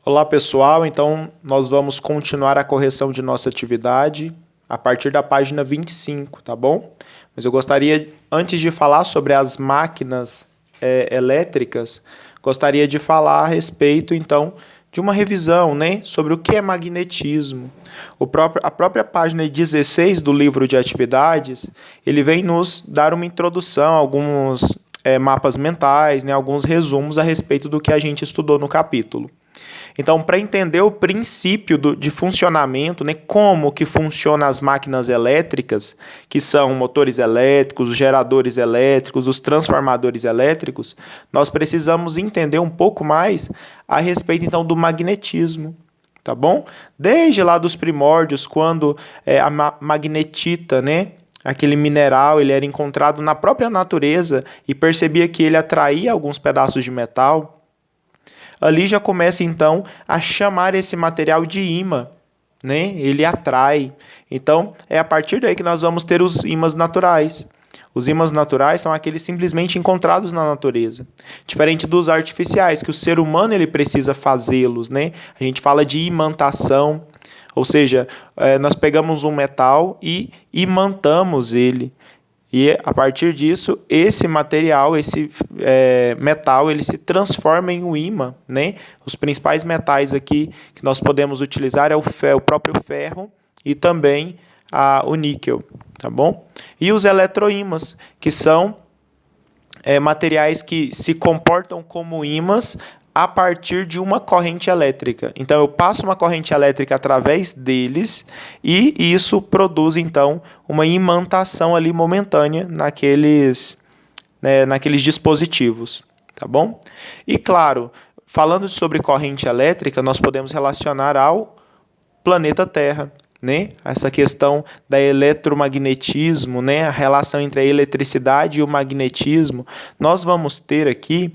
Olá pessoal, então nós vamos continuar a correção de nossa atividade a partir da página 25, tá bom? Mas eu gostaria, antes de falar sobre as máquinas elétricas, gostaria de falar a respeito então de uma revisão, né, sobre o que é magnetismo. A própria página 16 do livro de atividades, ele vem nos dar uma introdução, alguns mapas mentais, né, alguns resumos a respeito do que a gente estudou no capítulo. Então, para entender o princípio de funcionamento, né, como que funcionam as máquinas elétricas, que são motores elétricos, os geradores elétricos, os transformadores elétricos, nós precisamos entender um pouco mais a respeito, então, do magnetismo. Tá bom? Desde lá dos primórdios, quando a magnetita, né, aquele mineral, ele era encontrado na própria natureza e percebia que ele atraía alguns pedaços de metal, ali já começa então a chamar esse material de ímã, né? Ele atrai. Então, é a partir daí que nós vamos ter os ímãs naturais. Os ímãs naturais são aqueles simplesmente encontrados na natureza. Diferente dos artificiais, que o ser humano ele precisa fazê-los, né? A gente fala de imantação, ou seja, nós pegamos um metal e imantamos ele. E a partir disso, esse material, esse metal, ele se transforma em um ímã, né? Os principais metais aqui que nós podemos utilizar é o próprio ferro e também o níquel, tá bom? E os eletroímãs, que são materiais que se comportam como ímãs a partir de uma corrente elétrica. Então, eu passo uma corrente elétrica através deles e isso produz, então, uma imantação ali momentânea naqueles dispositivos, tá bom? E, claro, falando sobre corrente elétrica, nós podemos relacionar ao planeta Terra, né? Essa questão da eletromagnetismo, né? A relação entre a eletricidade e o magnetismo. Nós vamos ter aqui,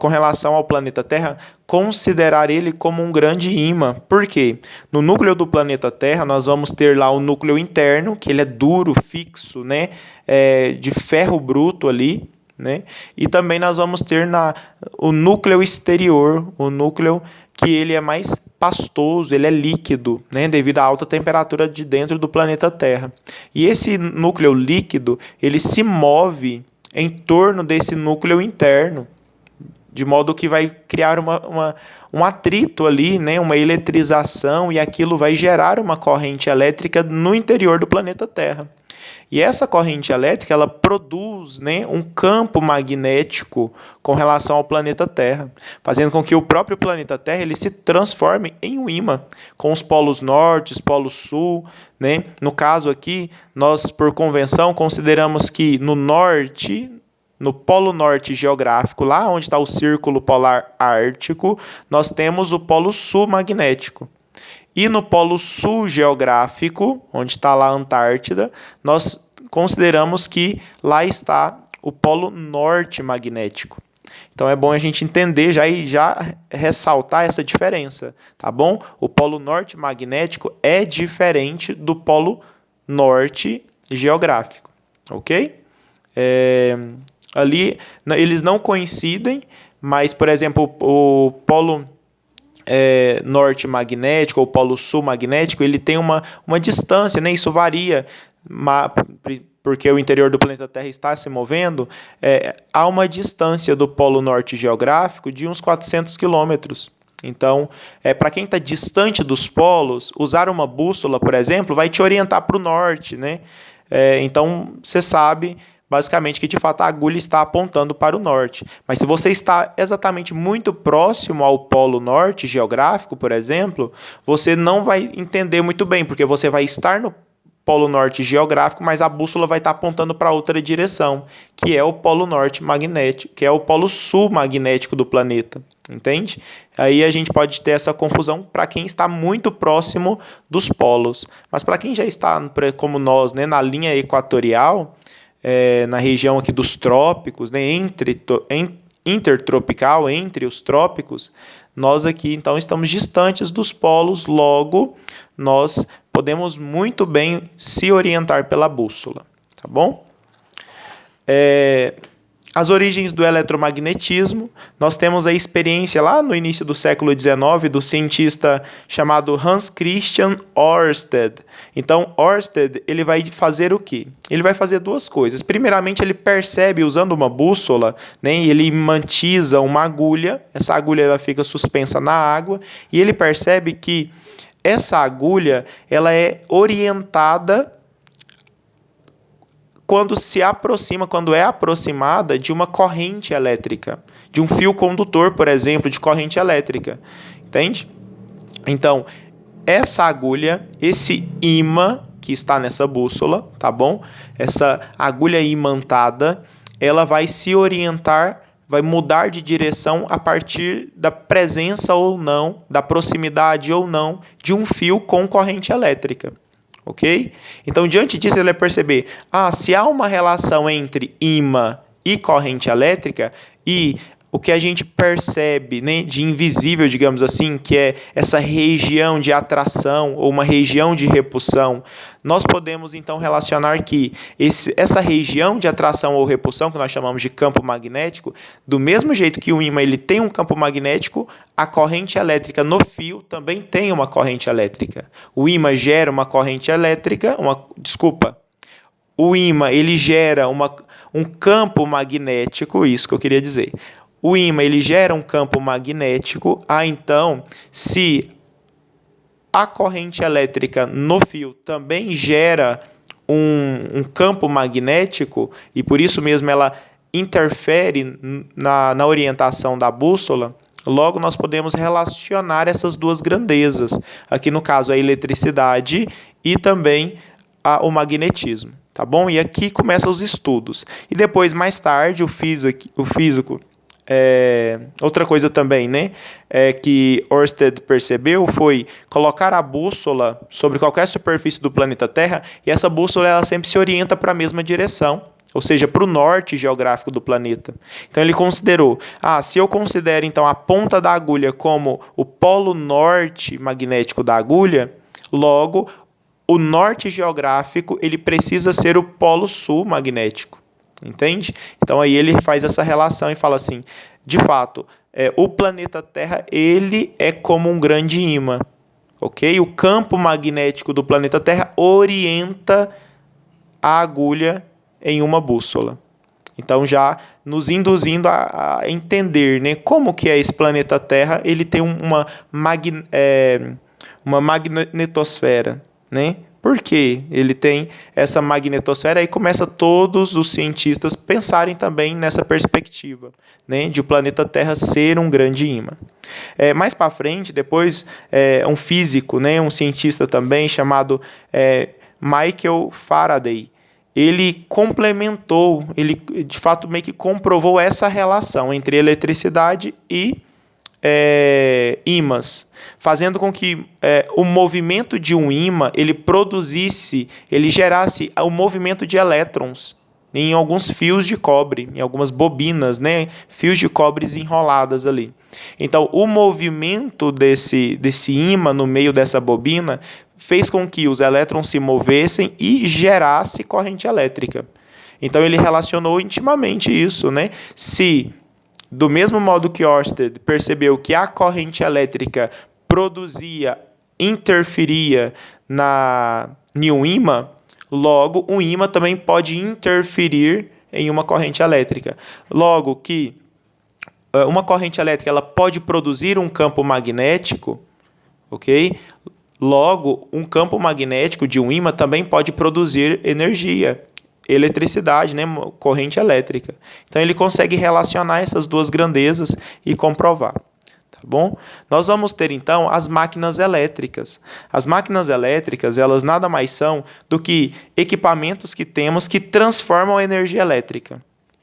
com relação ao planeta Terra, considerar ele como um grande ímã. Por quê? No núcleo do planeta Terra, nós vamos ter lá o núcleo interno, que ele é duro, fixo, né? De ferro bruto ali, né? E também nós vamos ter o núcleo exterior, o núcleo que ele é mais pastoso, ele é líquido, né? Devido à alta temperatura de dentro do planeta Terra. E esse núcleo líquido, ele se move em torno desse núcleo interno, de modo que vai criar um atrito ali, né, uma eletrização, e aquilo vai gerar uma corrente elétrica no interior do planeta Terra. E essa corrente elétrica, ela produz, né, um campo magnético com relação ao planeta Terra, fazendo com que o próprio planeta Terra ele se transforme em um ímã, com os polos norte, polos sul, né? No caso aqui, nós, por convenção, consideramos que no polo norte geográfico, lá onde está o círculo polar ártico, nós temos o polo sul magnético. E no polo sul geográfico, onde está lá a Antártida, nós consideramos que lá está o polo norte magnético. Então é bom a gente entender já ressaltar essa diferença, tá bom? O polo norte magnético é diferente do polo norte geográfico, ok? Ali eles não coincidem, mas, por exemplo, o polo norte magnético ou polo sul magnético, ele tem uma distância, né? Isso varia, porque o interior do planeta Terra está se movendo, há uma distância do polo norte geográfico de uns 400 quilômetros. Então, para quem está distante dos polos, usar uma bússola, por exemplo, vai te orientar para o norte, né? Então, você sabe basicamente que, de fato, a agulha está apontando para o norte. Mas se você está exatamente muito próximo ao polo norte geográfico, por exemplo, você não vai entender muito bem, porque você vai estar no polo norte geográfico, mas a bússola vai estar apontando para outra direção, que é o polo norte magnético, que é o polo sul magnético do planeta. Entende? Aí a gente pode ter essa confusão para quem está muito próximo dos polos. Mas para quem já está, como nós, né, na linha equatorial, na região aqui dos trópicos, né, intertropical, entre os trópicos, nós aqui então estamos distantes dos polos, logo nós podemos muito bem se orientar pela bússola, tá bom? as origens do eletromagnetismo. Nós temos a experiência lá no início do século XIX do cientista chamado Hans Christian Ørsted. Então, Ørsted, ele vai fazer o quê? Ele vai fazer duas coisas. Primeiramente, ele percebe, usando uma bússola, né, ele imantiza uma agulha, essa agulha ela fica suspensa na água, e ele percebe que essa agulha ela é orientada quando se aproxima, quando é aproximada de uma corrente elétrica, de um fio condutor, por exemplo, de corrente elétrica. Entende? Então, essa agulha, esse ímã que está nessa bússola, tá bom? Essa agulha imantada, ela vai se orientar, vai mudar de direção a partir da presença ou não, da proximidade ou não de um fio com corrente elétrica. Ok? Então, diante disso, ele vai perceber, se há uma relação entre ímã e corrente elétrica, e o que a gente percebe, né, de invisível, digamos assim, que é essa região de atração ou uma região de repulsão, nós podemos então relacionar que essa região de atração ou repulsão, que nós chamamos de campo magnético, do mesmo jeito que o ímã ele tem um campo magnético, a corrente elétrica no fio também tem uma corrente elétrica. O ímã gera uma corrente elétrica, o ímã ele gera um campo magnético, isso que eu queria dizer. O ímã ele gera um campo magnético, então, se a corrente elétrica no fio também gera um campo magnético, e por isso mesmo ela interfere na orientação da bússola, logo nós podemos relacionar essas duas grandezas. Aqui no caso a eletricidade e também o magnetismo. Tá bom? E aqui começam os estudos. E depois, mais tarde, o físico outra coisa também, né, que Ørsted percebeu foi colocar a bússola sobre qualquer superfície do planeta Terra e essa bússola ela sempre se orienta para a mesma direção, ou seja, para o norte geográfico do planeta. Então ele considerou, se eu considero então a ponta da agulha como o polo norte magnético da agulha, logo o norte geográfico ele precisa ser o polo sul magnético. Entende? Então aí ele faz essa relação e fala assim, de fato, o planeta Terra ele é como um grande ímã, ok? O campo magnético do planeta Terra orienta a agulha em uma bússola. Então já nos induzindo a entender, né, como que é esse planeta Terra, ele tem uma magnetosfera, né? Por que ele tem essa magnetosfera? Aí começa todos os cientistas pensarem também nessa perspectiva, né, de o planeta Terra ser um grande ímã. Mais para frente, depois, um físico, né, um cientista também chamado Michael Faraday, ele complementou, ele de fato meio que comprovou essa relação entre eletricidade e ímãs, fazendo com que o movimento de um ímã ele gerasse o movimento de elétrons em alguns fios de cobre, em algumas bobinas, né, fios de cobre enroladas ali. Então, o movimento desse ímã no meio dessa bobina fez com que os elétrons se movessem e gerasse corrente elétrica. Então, ele relacionou intimamente isso, né? Se do mesmo modo que Ørsted percebeu que a corrente elétrica interferia em um ímã, logo um ímã também pode interferir em uma corrente elétrica. Logo que uma corrente elétrica ela pode produzir um campo magnético, ok? Logo, um campo magnético de um ímã também pode produzir energia, eletricidade, né, corrente elétrica. Então ele consegue relacionar essas duas grandezas e comprovar. Tá bom? Nós vamos ter então as máquinas elétricas. As máquinas elétricas, elas nada mais são do que equipamentos que temos que transformam a energia elétrica.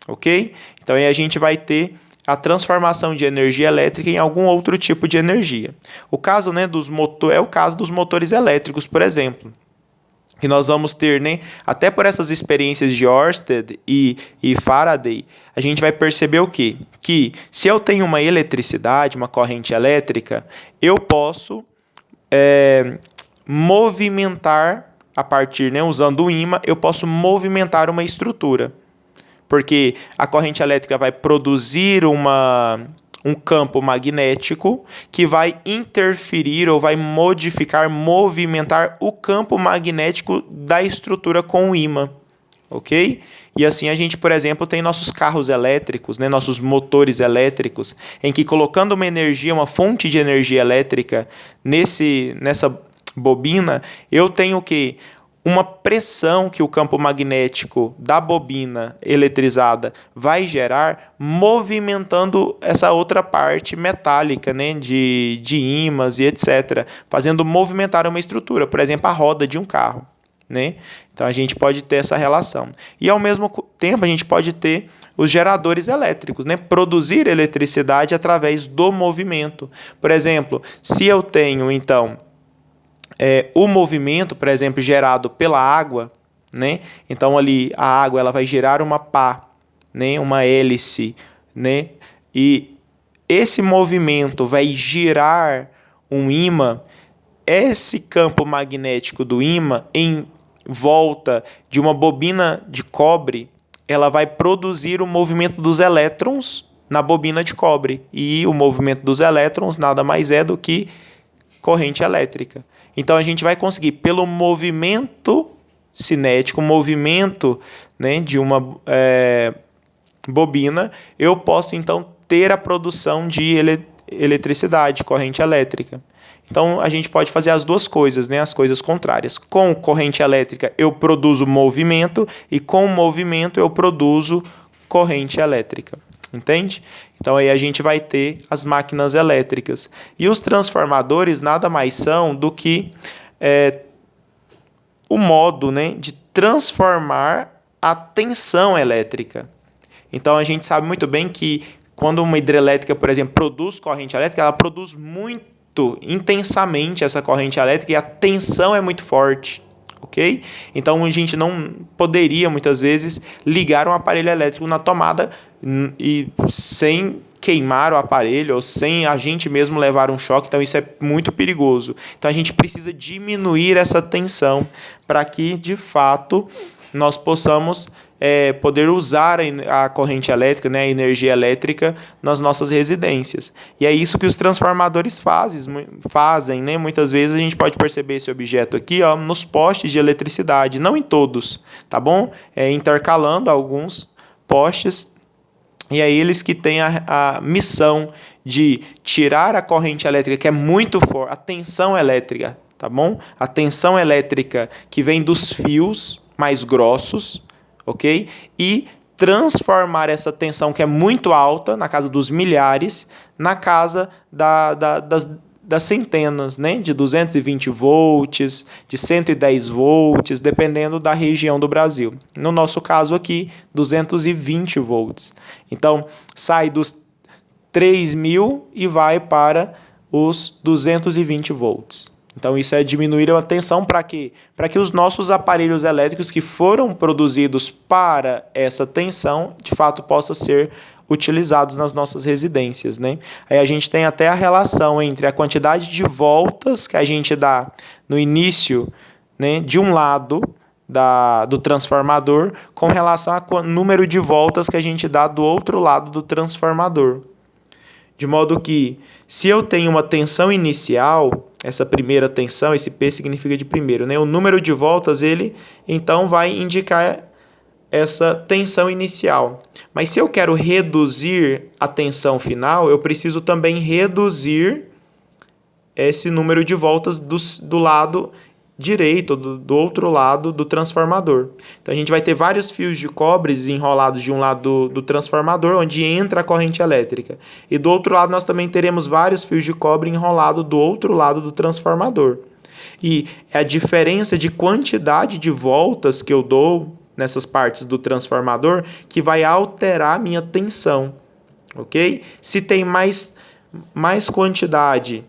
Ok? Então aí a gente vai ter a transformação de energia elétrica em algum outro tipo de energia. O caso, né, é o caso dos motores elétricos, por exemplo. Que nós vamos ter, né, até por essas experiências de Ørsted e Faraday, a gente vai perceber o quê? Que se eu tenho uma eletricidade, uma corrente elétrica, eu posso movimentar, a partir, né, usando o ímã, eu posso movimentar uma estrutura. porque a corrente elétrica vai produzir um campo magnético que vai interferir ou vai modificar, movimentar o campo magnético da estrutura com o ímã, ok? E assim a gente, por exemplo, tem nossos carros elétricos, né, nossos motores elétricos, em que colocando uma energia, uma fonte de energia elétrica nessa bobina, eu tenho o quê? Uma pressão que o campo magnético da bobina eletrizada vai gerar, movimentando essa outra parte metálica, né, de ímãs e etc., fazendo movimentar uma estrutura, por exemplo, a roda de um carro, né? Então a gente pode ter essa relação. E ao mesmo tempo a gente pode ter os geradores elétricos, né? Produzir eletricidade através do movimento. Por exemplo, se eu tenho então o movimento, por exemplo, gerado pela água, né? Então ali a água ela vai gerar uma pá, né? Uma hélice, né? E esse movimento vai girar um ímã. Esse campo magnético do ímã em volta de uma bobina de cobre, ela vai produzir o movimento dos elétrons na bobina de cobre. E o movimento dos elétrons nada mais é do que corrente elétrica. Então a gente vai conseguir, pelo movimento cinético, movimento, né, de uma bobina, eu posso então ter a produção de eletricidade, corrente elétrica. Então a gente pode fazer as duas coisas, né, as coisas contrárias. Com corrente elétrica eu produzo movimento e com movimento eu produzo corrente elétrica. Entende? Então aí a gente vai ter as máquinas elétricas. E os transformadores nada mais são do que o modo, né, de transformar a tensão elétrica. Então a gente sabe muito bem que quando uma hidrelétrica, por exemplo, produz corrente elétrica, ela produz muito intensamente essa corrente elétrica e a tensão é muito forte. Ok? Então a gente não poderia muitas vezes ligar um aparelho elétrico na tomada e sem queimar o aparelho ou sem a gente mesmo levar um choque, então isso é muito perigoso. Então a gente precisa diminuir essa tensão para que de fato nós possamos poder usar a corrente elétrica, né, a energia elétrica nas nossas residências. E é isso que os transformadores fazem, né? Muitas vezes a gente pode perceber esse objeto aqui, ó, nos postes de eletricidade, não em todos, tá bom? Intercalando alguns postes, e é eles que têm a missão de tirar a corrente elétrica, que é muito forte, a tensão elétrica, tá bom? A tensão elétrica que vem dos fios mais grossos, ok? E transformar essa tensão que é muito alta, na casa dos milhares, na casa das centenas, né? De 220 volts, de 110 volts, dependendo da região do Brasil. No nosso caso aqui, 220 volts. Então, sai dos 3.000 e vai para os 220 volts. Então, isso é diminuir a tensão para quê? Para que os nossos aparelhos elétricos que foram produzidos para essa tensão, de fato, possam ser utilizados nas nossas residências, né? Aí a gente tem até a relação entre a quantidade de voltas que a gente dá no início, né, de um lado do transformador com relação ao número de voltas que a gente dá do outro lado do transformador. De modo que, se eu tenho uma tensão inicial, essa primeira tensão, esse P significa de primeiro, né? O número de voltas, ele então vai indicar essa tensão inicial. Mas se eu quero reduzir a tensão final, eu preciso também reduzir esse número de voltas do lado direito, do outro lado do transformador. Então a gente vai ter vários fios de cobre enrolados de um lado do transformador, onde entra a corrente elétrica. E do outro lado nós também teremos vários fios de cobre enrolados do outro lado do transformador. E é a diferença de quantidade de voltas que eu dou nessas partes do transformador que vai alterar a minha tensão. Ok? Se tem mais quantidade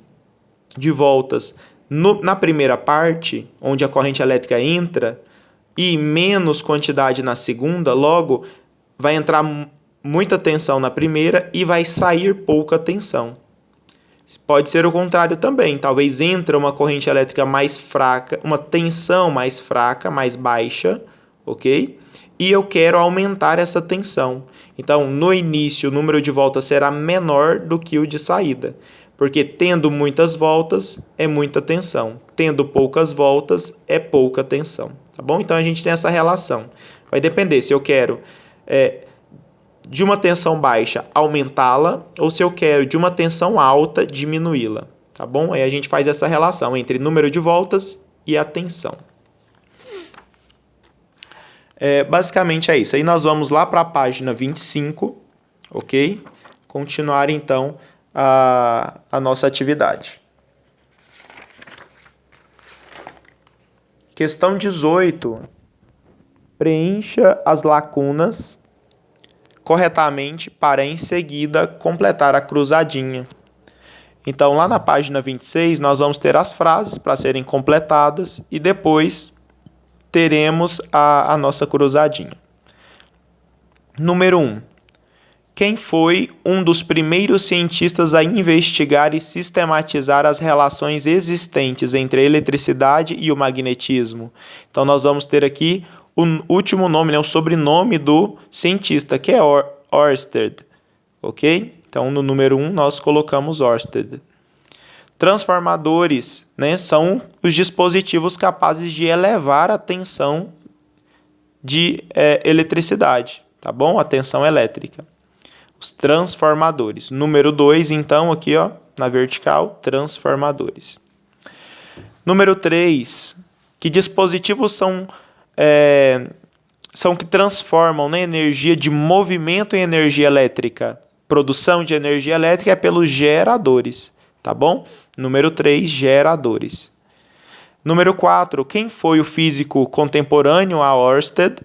de voltas na primeira parte, onde a corrente elétrica entra, e menos quantidade na segunda, logo vai entrar muita tensão na primeira e vai sair pouca tensão. Pode ser o contrário também, talvez entre uma corrente elétrica mais fraca, uma tensão mais fraca, mais baixa, ok? e eu quero aumentar essa tensão. Então, no início, o número de voltas será menor do que o de saída, porque tendo muitas voltas é muita tensão, tendo poucas voltas é pouca tensão, tá bom? Então, a gente tem essa relação. Vai depender se eu quero de uma tensão baixa aumentá-la ou se eu quero de uma tensão alta diminuí-la, tá bom? Aí a gente faz essa relação entre número de voltas e a tensão. Basicamente é isso. Aí nós vamos lá para a página 25, ok? Continuar então a nossa atividade. Questão 18. Preencha as lacunas corretamente para em seguida completar a cruzadinha. Então, lá na página 26, nós vamos ter as frases para serem completadas e depois teremos a nossa cruzadinha. Número 1. Quem foi um dos primeiros cientistas a investigar e sistematizar as relações existentes entre a eletricidade e o magnetismo? Então, nós vamos ter aqui o último nome, o sobrenome do cientista, que é Ørsted. Ok? Então, no número 1, nós colocamos Ørsted. Transformadores, são os dispositivos capazes de elevar a tensão de eletricidade, tá bom? A tensão elétrica. Os transformadores. Número 2, então, aqui na vertical, transformadores. Número 3, que dispositivos são que transformam energia de movimento em energia elétrica? Produção de energia elétrica é pelos geradores. Tá bom? Número 3, geradores. Número 4, quem foi o físico contemporâneo a Ørsted,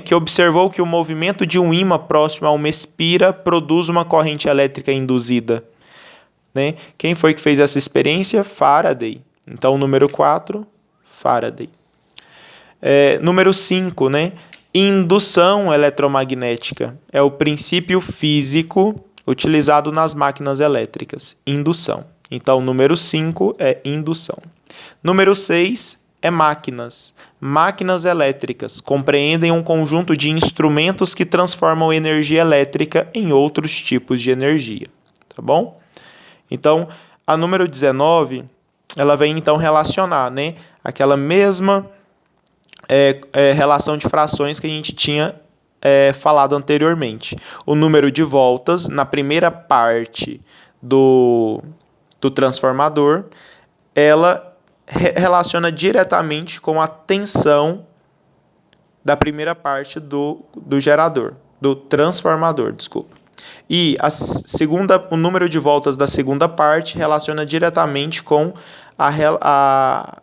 que observou que o movimento de um ímã próximo a uma espira produz uma corrente elétrica induzida? Quem foi que fez essa experiência? Faraday. Então, número 4, Faraday. Número 5, indução eletromagnética. É o princípio físico utilizado nas máquinas elétricas, indução. Então, número 5 é indução. Número 6 é máquinas. Máquinas elétricas compreendem um conjunto de instrumentos que transformam energia elétrica em outros tipos de energia. Tá bom? Então, a número 19, ela vem então relacionar, aquela mesma relação de frações que a gente tinha falado anteriormente. O número de voltas na primeira parte do transformador, ela relaciona diretamente com a tensão da primeira parte do gerador, do transformador, desculpa. E o número de voltas da segunda parte relaciona diretamente com a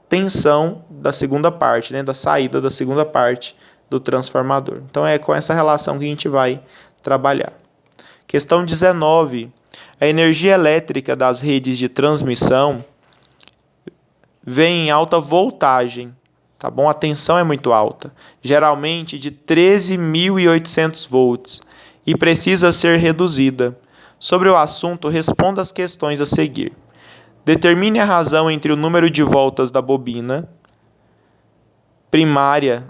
tensão da segunda parte, da saída da segunda parte do transformador. Então, é com essa relação que a gente vai trabalhar. Questão 19. A energia elétrica das redes de transmissão vem em alta voltagem, tá bom? A tensão é muito alta, geralmente de 13.800 volts, e precisa ser reduzida. Sobre o assunto, responda as questões a seguir. Determine a razão entre o número de voltas da bobina primária,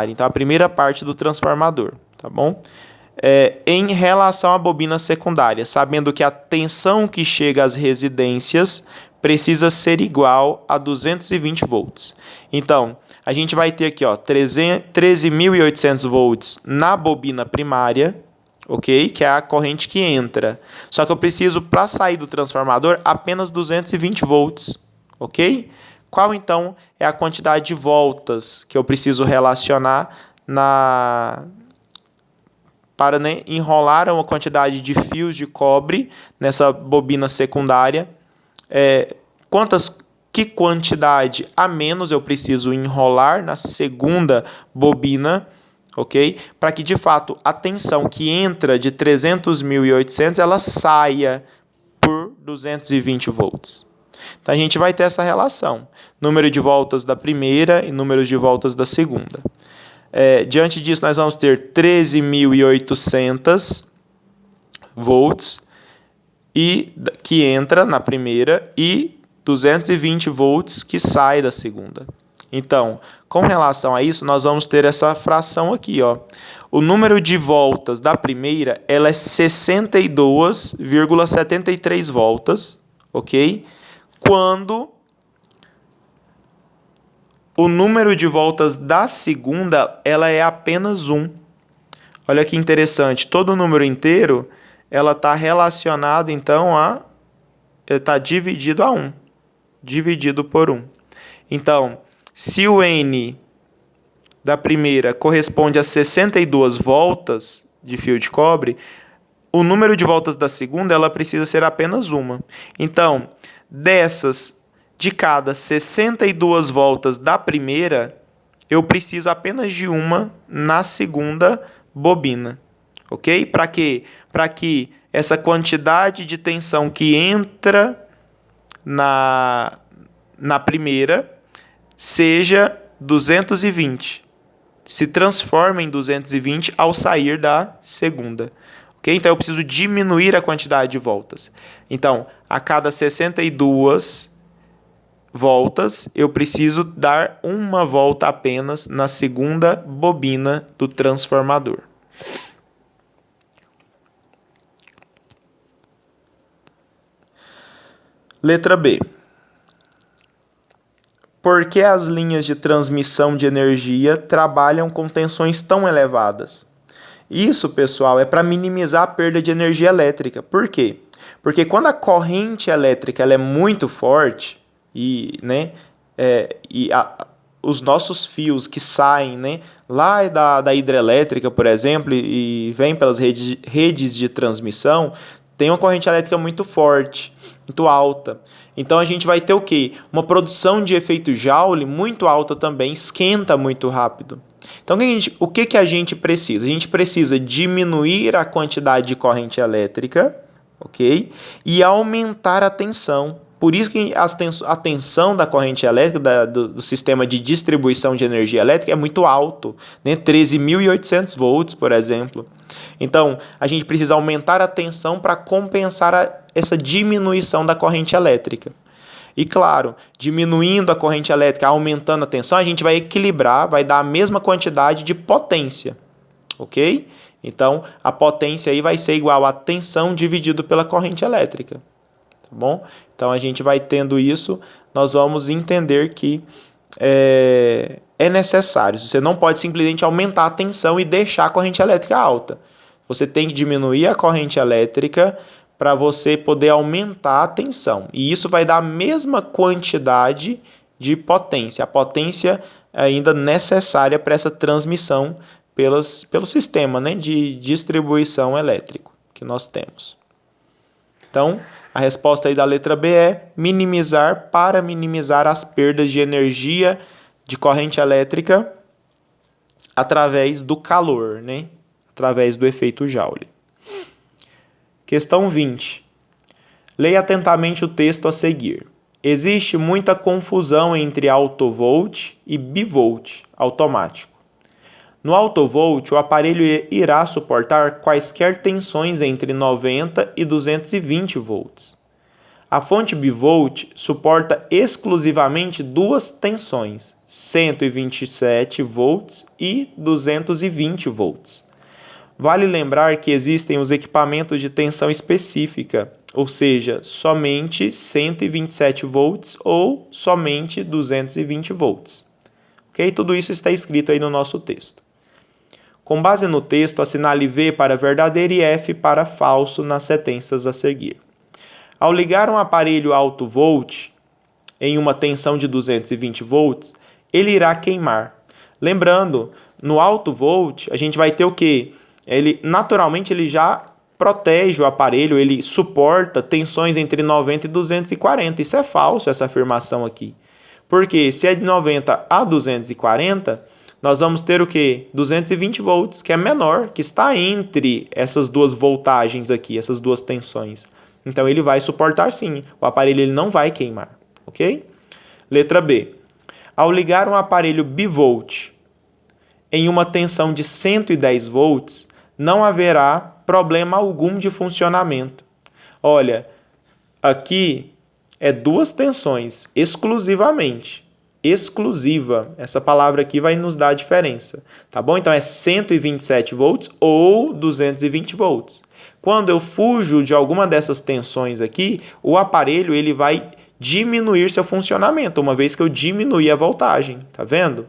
então a primeira parte do transformador, tá bom? Em relação à bobina secundária, sabendo que a tensão que chega às residências precisa ser igual a 220 volts. Então, a gente vai ter aqui 13.800 volts na bobina primária, ok? Que é a corrente que entra. Só que eu preciso, para sair do transformador, apenas 220 volts, ok? Qual, então, é a quantidade de voltas que eu preciso relacionar para enrolar uma quantidade de fios de cobre nessa bobina secundária? Que quantidade a menos eu preciso enrolar na segunda bobina, ok? Para que, de fato, a tensão que entra de 300.800 ela saia por 220 volts. Então, a gente vai ter essa relação. Número de voltas da primeira e número de voltas da segunda. Diante disso, nós vamos ter 13.800 volts que entra na primeira e 220 volts que sai da segunda. Então, com relação a isso, nós vamos ter essa fração aqui, ó. O número de voltas da primeira, ela é 62,73 voltas, ok? Quando o número de voltas da segunda, ela é apenas 1. Olha que interessante, todo número inteiro, ela está relacionada, então, está dividido a 1, dividido por 1. Então, se o N da primeira corresponde a 62 voltas de fio de cobre, o número de voltas da segunda, ela precisa ser apenas uma. Então, de cada 62 voltas da primeira, eu preciso apenas de uma na segunda bobina. Ok? Para quê? Para que essa quantidade de tensão que entra na primeira seja 220. Se transforma em 220 ao sair da segunda. Ok? Então, eu preciso diminuir a quantidade de voltas. Então, a cada 62 voltas, eu preciso dar uma volta apenas na segunda bobina do transformador. Letra B. Por que as linhas de transmissão de energia trabalham com tensões tão elevadas? Isso, pessoal, é para minimizar a perda de energia elétrica. Por quê? Porque quando a corrente elétrica ela é muito forte os nossos fios que saem, lá da hidrelétrica, por exemplo, e vêm pelas redes de transmissão, tem uma corrente elétrica muito forte, muito alta. Então a gente vai ter o quê? Uma produção de efeito Joule muito alta também, esquenta muito rápido. Então o que a gente precisa? A gente precisa diminuir a quantidade de corrente elétrica, ok? E aumentar a tensão. Por isso que a tensão da corrente elétrica, do sistema de distribuição de energia elétrica é muito alto, 13.800 volts, por exemplo. Então, a gente precisa aumentar a tensão para compensar essa diminuição da corrente elétrica. E claro, diminuindo a corrente elétrica, aumentando a tensão, a gente vai equilibrar, vai dar a mesma quantidade de potência, ok? Então, a potência aí vai ser igual a tensão dividido pela corrente elétrica, tá bom? Então, a gente vai tendo isso, nós vamos entender que é necessário. Você não pode simplesmente aumentar a tensão e deixar a corrente elétrica alta. Você tem que diminuir a corrente elétrica para você poder aumentar a tensão. E isso vai dar a mesma quantidade de potência. A potência ainda necessária para essa transmissão pelo sistema de distribuição elétrico que nós temos. Então, a resposta aí da letra B é para minimizar as perdas de energia de corrente elétrica através do calor, através do efeito Joule. Questão 20. Leia atentamente o texto a seguir. Existe muita confusão entre autovolt e bivolt automático. No autovolt, o aparelho irá suportar quaisquer tensões entre 90 e 220 volts. A fonte bivolt suporta exclusivamente duas tensões, 127 volts e 220 volts. Vale lembrar que existem os equipamentos de tensão específica, ou seja, somente 127 volts ou somente 220 volts. Ok? Tudo isso está escrito aí no nosso texto. Com base no texto, assinale V para verdadeiro e F para falso nas sentenças a seguir. Ao ligar um aparelho alto volt em uma tensão de 220 volts, ele irá queimar. Lembrando, no alto volt, a gente vai ter o quê? Naturalmente, ele já protege o aparelho, ele suporta tensões entre 90 e 240. Isso é falso, essa afirmação aqui. Porque se é de 90 a 240, nós vamos ter o quê? 220 volts, que é menor, que está entre essas duas voltagens aqui, essas duas tensões. Então, ele vai suportar sim. O aparelho ele não vai queimar, ok? Letra B. Ao ligar um aparelho bivolt em uma tensão de 110 volts, não haverá problema algum de funcionamento. Olha, aqui é duas tensões exclusivamente. exclusiva. Essa palavra aqui vai nos dar a diferença, tá bom? Então é 127 volts ou 220 volts. Quando eu fujo de alguma dessas tensões aqui, o aparelho ele vai diminuir seu funcionamento, uma vez que eu diminuí a voltagem, tá vendo?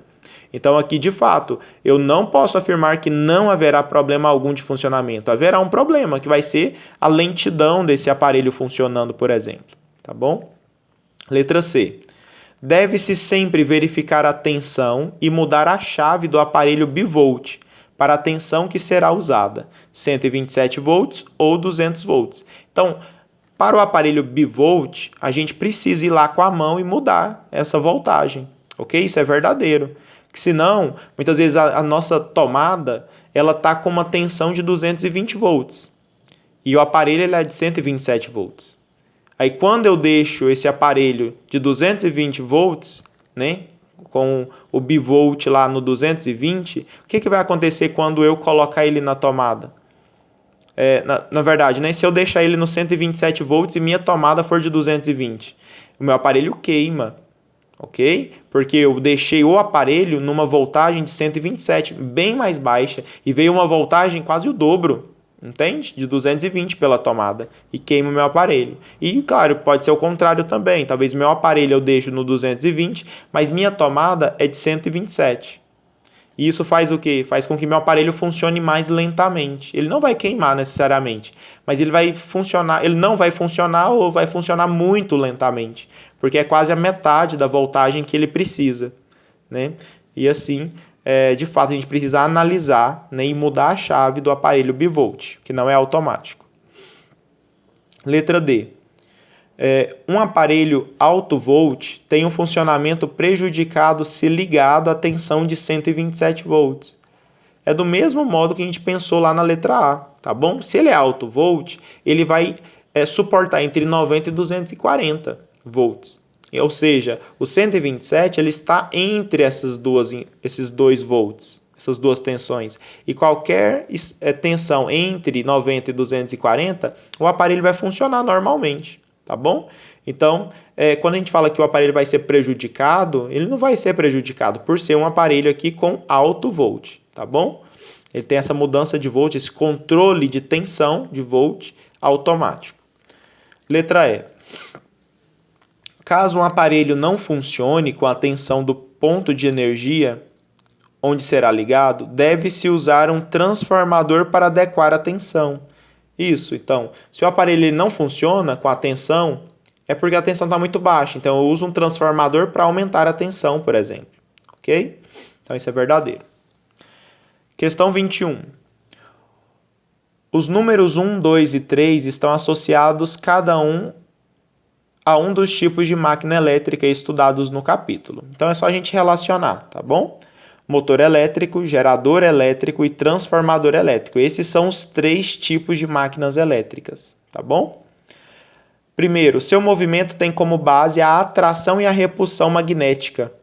Então aqui, de fato, eu não posso afirmar que não haverá problema algum de funcionamento. Haverá um problema, que vai ser a lentidão desse aparelho funcionando, por exemplo, tá bom? Letra C. Deve-se sempre verificar a tensão e mudar a chave do aparelho bivolt para a tensão que será usada, 127 volts ou 200 volts. Então, para o aparelho bivolt, a gente precisa ir lá com a mão e mudar essa voltagem, ok? Isso é verdadeiro. Porque senão, muitas vezes a nossa tomada ela está com uma tensão de 220 volts e o aparelho ele é de 127 volts. Aí quando eu deixo esse aparelho de 220 volts, né, com o bivolt lá no 220, o que vai acontecer quando eu colocar ele na tomada? Na verdade, né, se eu deixar ele no 127 volts e minha tomada for de 220, o meu aparelho queima, ok? Porque eu deixei o aparelho numa voltagem de 127, bem mais baixa, e veio uma voltagem quase o dobro, entende? De 220 pela tomada, e queima o meu aparelho. E, claro, pode ser o contrário também. Talvez meu aparelho eu deixo no 220, mas minha tomada é de 127. E isso faz o quê? Faz com que meu aparelho funcione mais lentamente. Ele não vai queimar necessariamente, mas ele vai funcionar, ele não vai funcionar ou vai funcionar muito lentamente, porque é quase a metade da voltagem que ele precisa, né? E assim, de fato, a gente precisa analisar, né, e mudar a chave do aparelho bivolt, que não é automático. Letra D. Um aparelho alto volt tem um funcionamento prejudicado se ligado à tensão de 127 volts. É do mesmo modo que a gente pensou lá na letra A, tá bom? Se ele é alto volt, ele vai suportar entre 90 e 240 volts. Ou seja, o 127 ele está entre esses 2 volts, essas duas tensões. E qualquer tensão entre 90 e 240, o aparelho vai funcionar normalmente. Tá bom? Então, quando a gente fala que o aparelho vai ser prejudicado, ele não vai ser prejudicado por ser um aparelho aqui com alto volt, tá bom? Ele tem essa mudança de volt, esse controle de tensão de volt automático. Letra E. Caso um aparelho não funcione com a tensão do ponto de energia onde será ligado, deve-se usar um transformador para adequar a tensão. Isso, então, se o aparelho não funciona com a tensão, é porque a tensão está muito baixa. Então, eu uso um transformador para aumentar a tensão, por exemplo. Ok? Então, isso é verdadeiro. Questão 21. Os números 1, 2 e 3 estão associados cada um a um dos tipos de máquina elétrica estudados no capítulo. Então, é só a gente relacionar, tá bom? Motor elétrico, gerador elétrico e transformador elétrico. Esses são os 3 tipos de máquinas elétricas, tá bom? Primeiro, seu movimento tem como base a atração e a repulsão magnética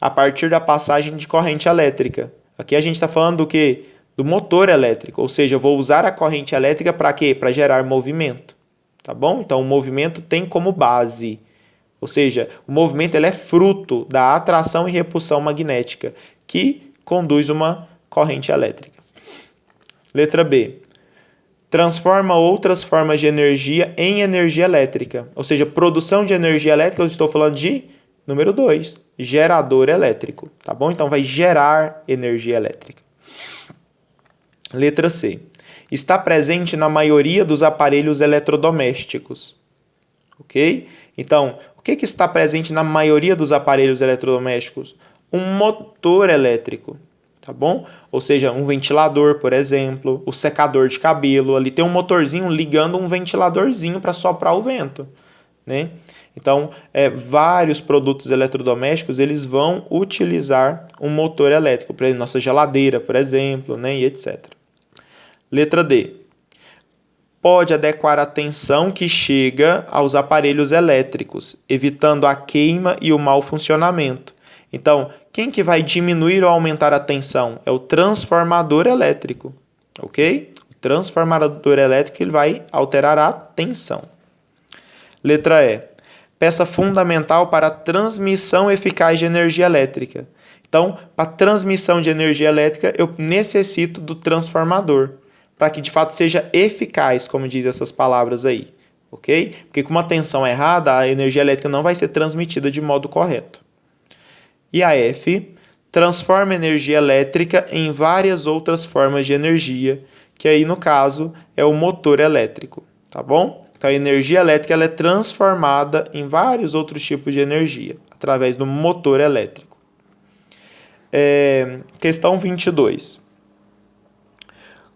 a partir da passagem de corrente elétrica. Aqui a gente está falando do quê? Do motor elétrico, ou seja, eu vou usar a corrente elétrica para quê? Para gerar movimento, tá bom? Então, o movimento tem como base. Ou seja, o movimento ele é fruto da atração e repulsão magnética, que conduz uma corrente elétrica. Letra B. Transforma outras formas de energia em energia elétrica. Ou seja, produção de energia elétrica, eu estou falando de número 2, gerador elétrico. Tá bom? Então, vai gerar energia elétrica. Letra C. Está presente na maioria dos aparelhos eletrodomésticos. Ok? Então, o que está presente na maioria dos aparelhos eletrodomésticos? Um motor elétrico, tá bom? Ou seja, um ventilador, por exemplo, o secador de cabelo, ali tem um motorzinho ligando um ventiladorzinho para soprar o vento, né? Então, vários produtos eletrodomésticos, eles vão utilizar um motor elétrico, para nossa geladeira, por exemplo, né? E etc. Letra D. Pode adequar a tensão que chega aos aparelhos elétricos, evitando a queima e o mau funcionamento. Então, quem que vai diminuir ou aumentar a tensão? É o transformador elétrico, ok? O transformador elétrico ele vai alterar a tensão. Letra E. peça fundamental para a transmissão eficaz de energia elétrica. Então, para transmissão de energia elétrica, eu necessito do transformador, para que de fato seja eficaz, como diz essas palavras aí, ok? Porque com uma tensão errada, a energia elétrica não vai ser transmitida de modo correto. E a F, transforma energia elétrica em várias outras formas de energia, que aí no caso é o motor elétrico, tá bom? Então a energia elétrica ela é transformada em vários outros tipos de energia, através do motor elétrico. Questão 22.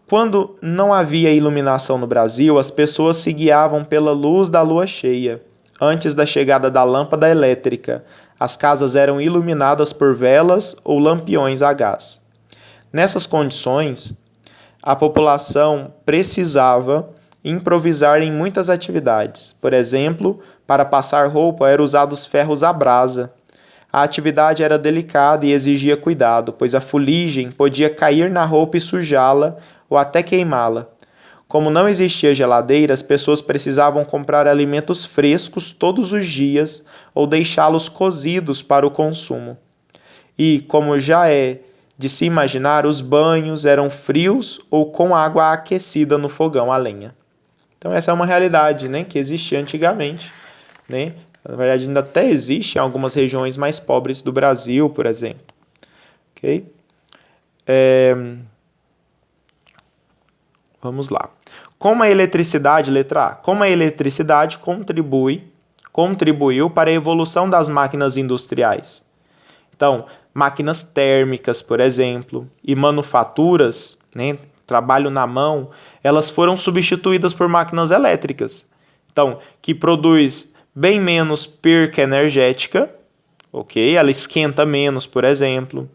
Quando não havia iluminação no Brasil, as pessoas se guiavam pela luz da lua cheia. Antes da chegada da lâmpada elétrica, as casas eram iluminadas por velas ou lampiões a gás. Nessas condições, a população precisava improvisar em muitas atividades. Por exemplo, para passar roupa eram usados ferros à brasa. A atividade era delicada e exigia cuidado, pois a fuligem podia cair na roupa e sujá-la ou até queimá-la. Como não existia geladeira, as pessoas precisavam comprar alimentos frescos todos os dias ou deixá-los cozidos para o consumo. E, como já é de se imaginar, os banhos eram frios ou com água aquecida no fogão a lenha. Então essa é uma realidade, né, que existia antigamente, né? Na verdade, ainda até existe em algumas regiões mais pobres do Brasil, por exemplo. Ok? Vamos lá. Como a eletricidade, letra A, como a eletricidade contribuiu para a evolução das máquinas industriais? Então, máquinas térmicas, por exemplo, e manufaturas, né, trabalho na mão, elas foram substituídas por máquinas elétricas. Então, que produz bem menos perca energética, ok? Ela esquenta menos, por exemplo,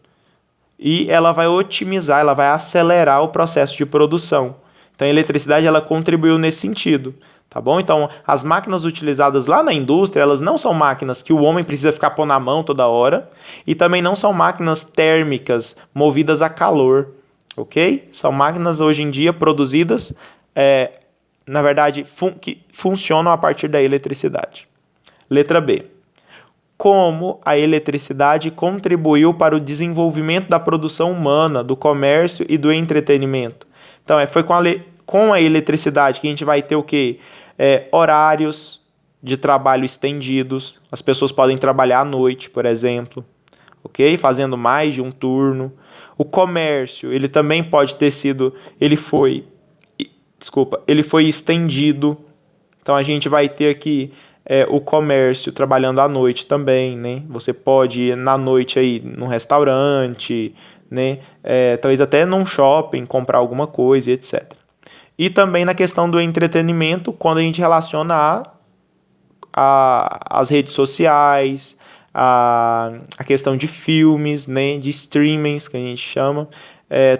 e ela vai otimizar, ela vai acelerar o processo de produção. Então, a eletricidade ela contribuiu nesse sentido, tá bom? Então, as máquinas utilizadas lá na indústria, elas não são máquinas que o homem precisa ficar pondo na mão toda hora, e também não são máquinas térmicas movidas a calor, ok? São máquinas hoje em dia produzidas na verdade, que funcionam a partir da eletricidade. Letra B. Como a eletricidade contribuiu para o desenvolvimento da produção humana, do comércio e do entretenimento? Então, foi com a eletricidade que a gente vai ter o quê? Horários de trabalho estendidos. As pessoas podem trabalhar à noite, por exemplo, ok? Fazendo mais de um turno. O comércio, ele também pode ter sido... Ele foi estendido. Então, a gente vai ter aqui o comércio trabalhando à noite também, né? Você pode ir na noite aí num restaurante, né? Talvez até num shopping, comprar alguma coisa, etc. E também na questão do entretenimento, quando a gente relaciona as redes sociais, a questão de filmes, né? De streamings, que a gente chama,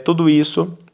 tudo isso